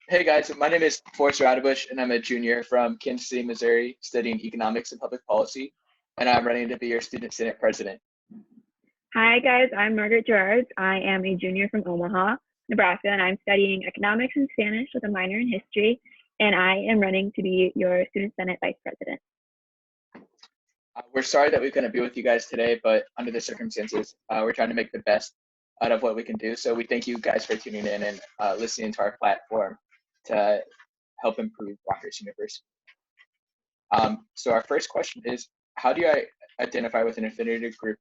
Hey guys, my name is Forrest Roudebush, and I'm a junior from Kansas City, Missouri, studying economics and public policy, and I'm running to be your student senate president. Hi guys, I'm Margaret Gerards. I am a junior from Omaha, Nebraska, and I'm studying economics and Spanish with a minor in history, and I am running to be your Student Senate Vice President. We're sorry that we couldn't be with you guys today, but under the circumstances, we're trying to make the best out of what we can do. So we thank you guys for tuning in and listening to our platform to help improve Rockhurst University. So our first question is, how do you identify with an affinity group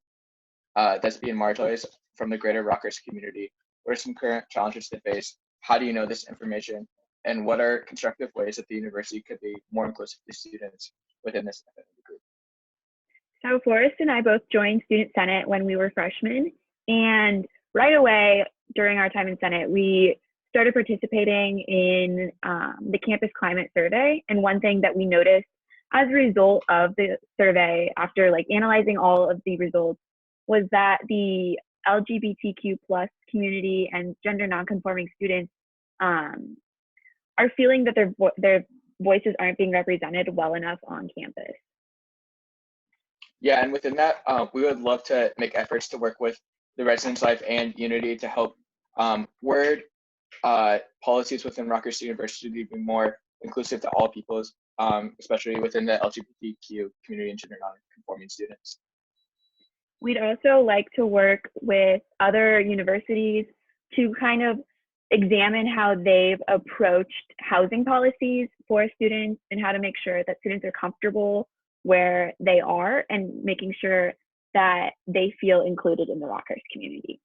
that's being marginalized from the greater Rockhurst community? What are some current challenges to face? How do you know this information? And what are constructive ways that the university could be more inclusive to students within this affinity group? So Forrest and I both joined Student Senate when we were freshmen, and right away during our time in Senate, we started participating in the campus climate survey. And one thing that we noticed as a result of the survey, after analyzing all of the results, was that the LGBTQ plus community and gender nonconforming students are feeling that their voices aren't being represented well enough on campus. Yeah, and within that, we would love to make efforts to work with the Residence Life and Unity to help word policies within Rockhurst University to be more inclusive to all peoples, especially within the LGBTQ community and gender nonconforming students. We'd also like to work with other universities to kind of examine how they've approached housing policies for students and how to make sure that students are comfortable where they are and making sure that they feel included in the Rockhurst community.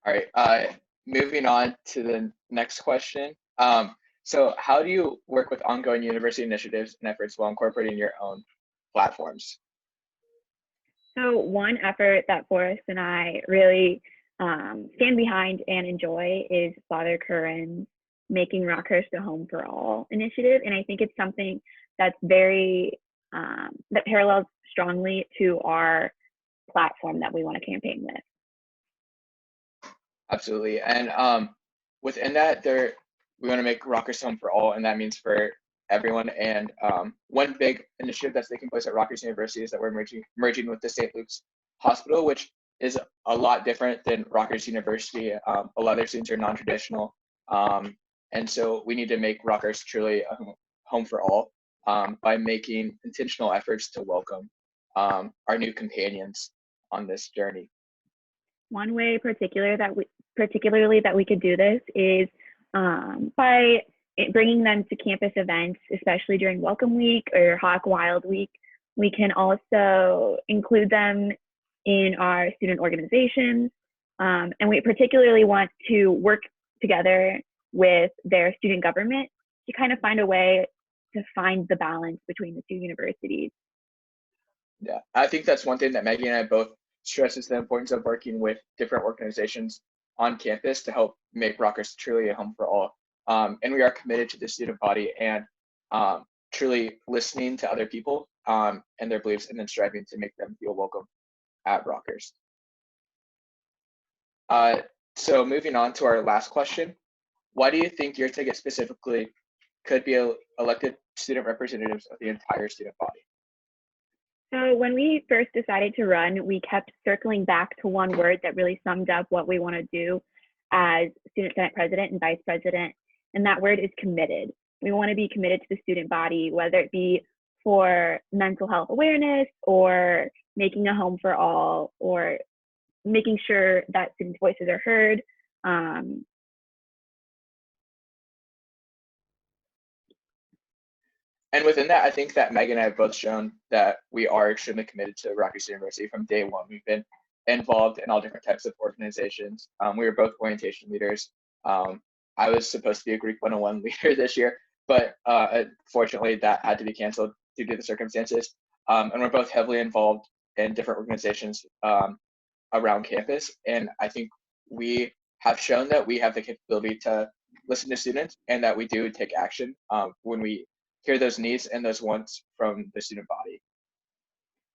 All right, moving on to the next question. So how do you work with ongoing university initiatives and efforts while incorporating your own platforms? So one effort that Forrest and I really stand behind and enjoy is Father Curran's Making Rockhurst a Home for All initiative. And I think it's something that's very, that parallels strongly to our platform that we want to campaign with. Absolutely. And within that, we want to make Rockhurst home for all, and that means for everyone. And one big initiative that's taking place at Rockhurst University is that we're merging with the St. Luke's Hospital, which is a lot different than Rockhurst University. A lot of their students are non-traditional. And so we need to make Rockhurst truly a home for all by making intentional efforts to welcome our new companions on this journey. One way particularly that we could do this is by bringing them to campus events, especially during Welcome Week or Hawk Wild Week. We can also include them in our student organizations, and we particularly want to work together with their student government to kind of find a way to find the balance between the two universities. Yeah, I think that's one thing that Maggie and I both stresses the importance of working with different organizations on campus to help make Rockhurst truly a home for all. And we are committed to the student body and truly listening to other people and their beliefs, and then striving to make them feel welcome at Rockhurst. So moving on to our last question, why do you think your ticket specifically could be elected student representatives of the entire student body? So when we first decided to run, we kept circling back to one word that really summed up what we want to do as Student Senate President and Vice President, and that word is committed. We want to be committed to the student body, whether it be for mental health awareness or making a home for all or making sure that students' voices are heard. And within that, I think that Meg and I have both shown that we are extremely committed to Rockhurst University from day one. We've been involved in all different types of organizations. We were both orientation leaders. I was supposed to be a Greek 101 leader this year, but unfortunately that had to be canceled due to the circumstances. And we're both heavily involved in different organizations around campus. And I think we have shown that we have the capability to listen to students and that we do take action when we hear those needs and those wants from the student body.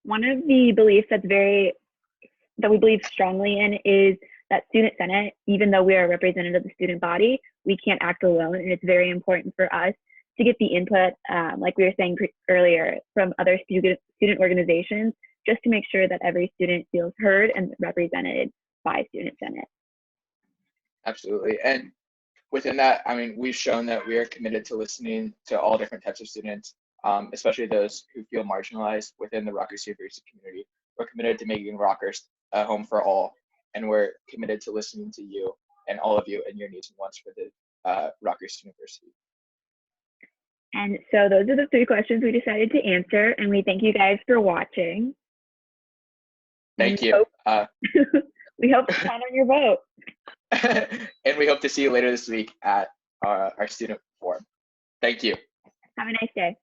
One of the beliefs that we believe strongly in is that student senate, even though we are a representative of the student body, we can't act alone, and it's very important for us to get the input, like we were saying earlier, from other student organizations, just to make sure that every student feels heard and represented by Student Senate. Absolutely. And within that, I mean, we've shown that we are committed to listening to all different types of students, especially those who feel marginalized within the Rockhurst University community. We're committed to making Rockhurst a home for all, and we're committed to listening to you and all of you and your needs and wants for the Rockhurst University. And so those are the 3 questions we decided to answer, and we thank you guys for watching. Thank you. We hope to count on your vote. And we hope to see you later this week at our student forum. Thank you. Have a nice day.